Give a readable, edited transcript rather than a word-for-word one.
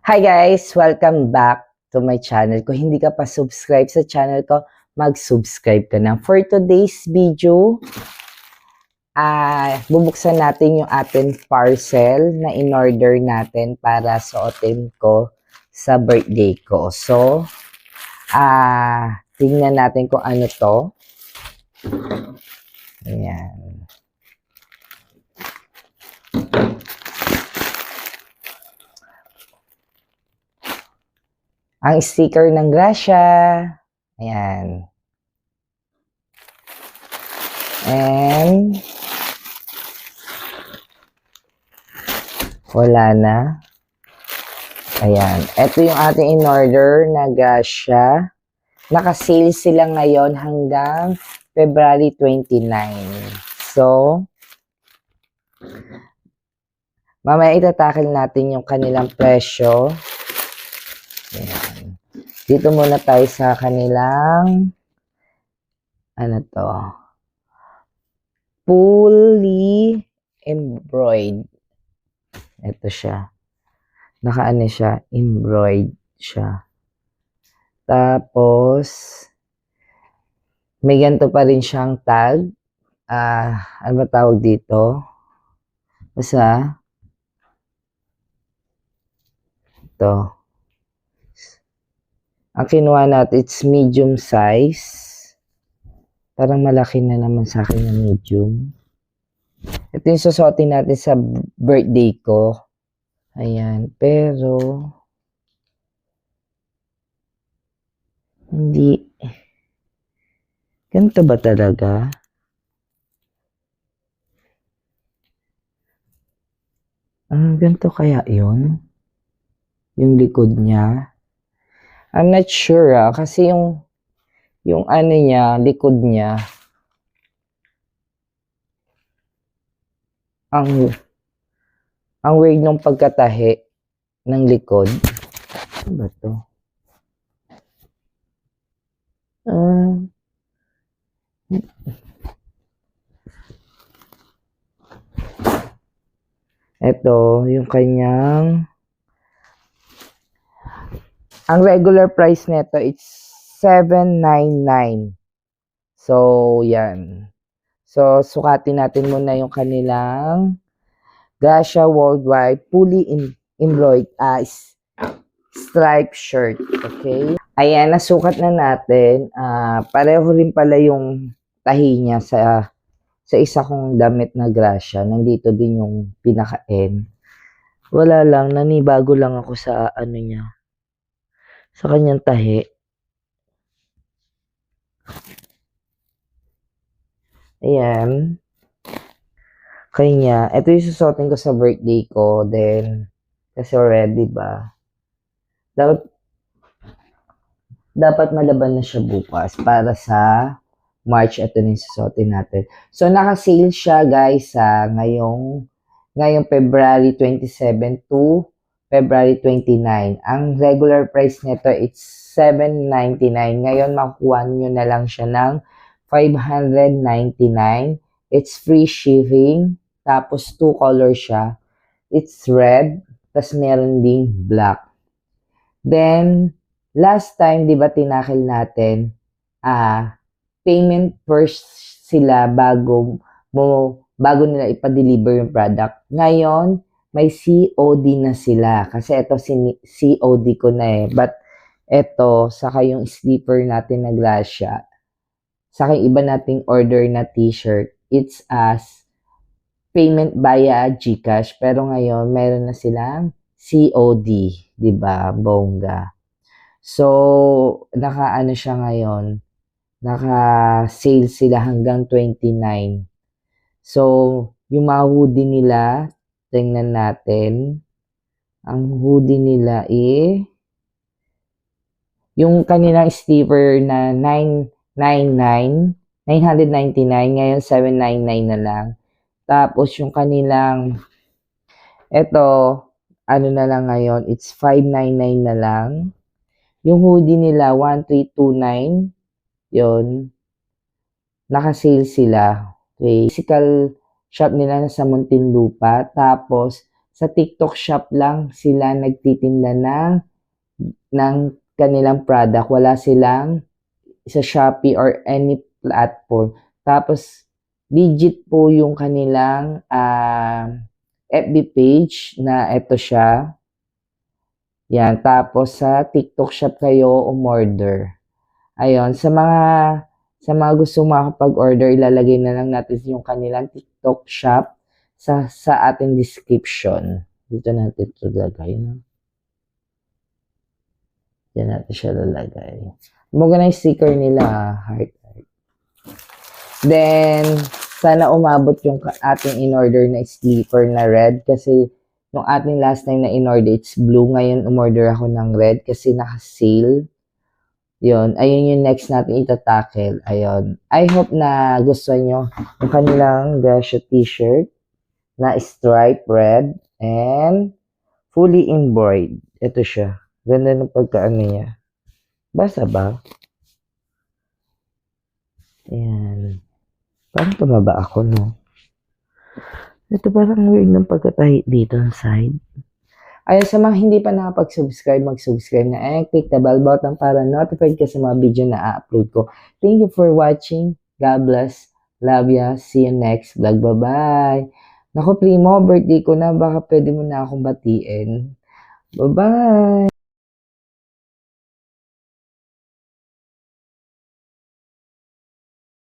Hi guys! Welcome back to my channel. Kung hindi ka pa subscribe sa channel ko, mag-subscribe ka na. For today's video, bubuksan natin yung ating parcel na in-order natin para suotin ko sa birthday ko. So, tingnan natin kung ano to. Ayan. Ang sticker ng Gracia. Ayan. And wala na. Ayan. Ito yung ating in-order na Gracia. Naka-sale sila ngayon hanggang February 29. So, mamaya itatakil natin yung kanilang presyo. Ayan. Dito muna tayo sa kanilang ano to? Fully embroidered. Ito siya. Nakaano siya, embroidered siya. Tapos may ganito pa rin siyang tag. Ano ba tawag dito? Basta ito. Ang kinuha natin, it's medium size. Parang malaki na naman sa akin na medium. Ito yung susuotin natin sa birthday ko. Ayan. Pero, hindi. Ganito ba talaga? Ganito kaya yun? Yung likod niya? I'm not sure kasi yung ano niya, likod niya, ang weird ng pagkatahi ng likod. Ano ba to? Ito, yung kanyang ang regular price nito it's $799. So, yan. So, sukatin natin muna yung kanilang Gracia Worldwide fully embroidered striped shirt. Okay? Ayan, nasukat na natin. Pareho rin pala yung tahi niya sa isa kong damit na Gracia. Nandito din yung pinaka-end. Wala lang, nanibago lang ako sa ano niya. Sa kanyang tahi. Ayan. Kanya, ito yung susuotin ko sa birthday ko. Then, kasi already ba? Dapat malaban na siya bukas para sa March. Ito na yung susuotin natin. So, naka-sale siya guys ngayong February 27 to February 29. Ang regular price nito it's $799. Ngayon makukuha nyo na lang siya ng $599. It's free shipping. Tapos 2 colors siya. It's red. Tapos meron ding black. Then, last time, di ba tinakil natin, payment first sila bago nila ipa-deliver yung product. Ngayon, may COD na sila. Kasi ito COD ko na eh. But ito, saka yung slipper natin na Gracia, saka yung iba nating order na t-shirt, it's as payment via GCash. Pero ngayon, meron na silang COD. Diba? Bongga. So, naka-ano siya ngayon? Naka-sale sila hanggang 29. So, yung mga hoodie nila, tingnan natin. Ang hoodie nila yung kanilang slipper na $999, ngayon $799 na lang. Tapos yung kanilang, ano na lang ngayon, it's $599 na lang. Yung hoodie nila, 1329, yun, naka-sale sila. Okay. Physical shop nila sa Muntinlupa. Tapos, sa TikTok shop lang sila nagtitinda ng kanilang product. Wala silang sa Shopee or any platform. Tapos, legit po yung kanilang FB page na ito siya. Yan. Tapos, sa TikTok shop kayo umorder. Ayun. Sa mga gusto makapag-order, ilalagay na lang natin yung kanilang TikTok shop sa ating description. Dito natin ito lagay. No? Diyan natin siya lalagay. Maganda yung sticker nila, heart. Then, sana umabot yung ating in-order na sleeper na red kasi yung ating last time na in-order, it's blue. Ngayon, umorder ako ng red kasi naka-sale. Yun. Ayun yung next natin itatackle. Ayun. I hope na gusto nyo yung kanilang Gasha t-shirt na stripe red and fully embroidered. Ito siya. Ganda ng pagkaano niya. Basa ba? Ayan. Parang tumaba ako, no? Ito parang weird ng pagkatahi dito sa side. Ayun, sa mga hindi pa nakapag-subscribe, mag-subscribe na and click the bell button para notified ka sa mga video na upload ko. Thank you for watching. God bless. Love ya. See you next vlog. Bye-bye. Naku, Primo, birthday ko na. Baka pwede mo na akong batiin. Bye-bye.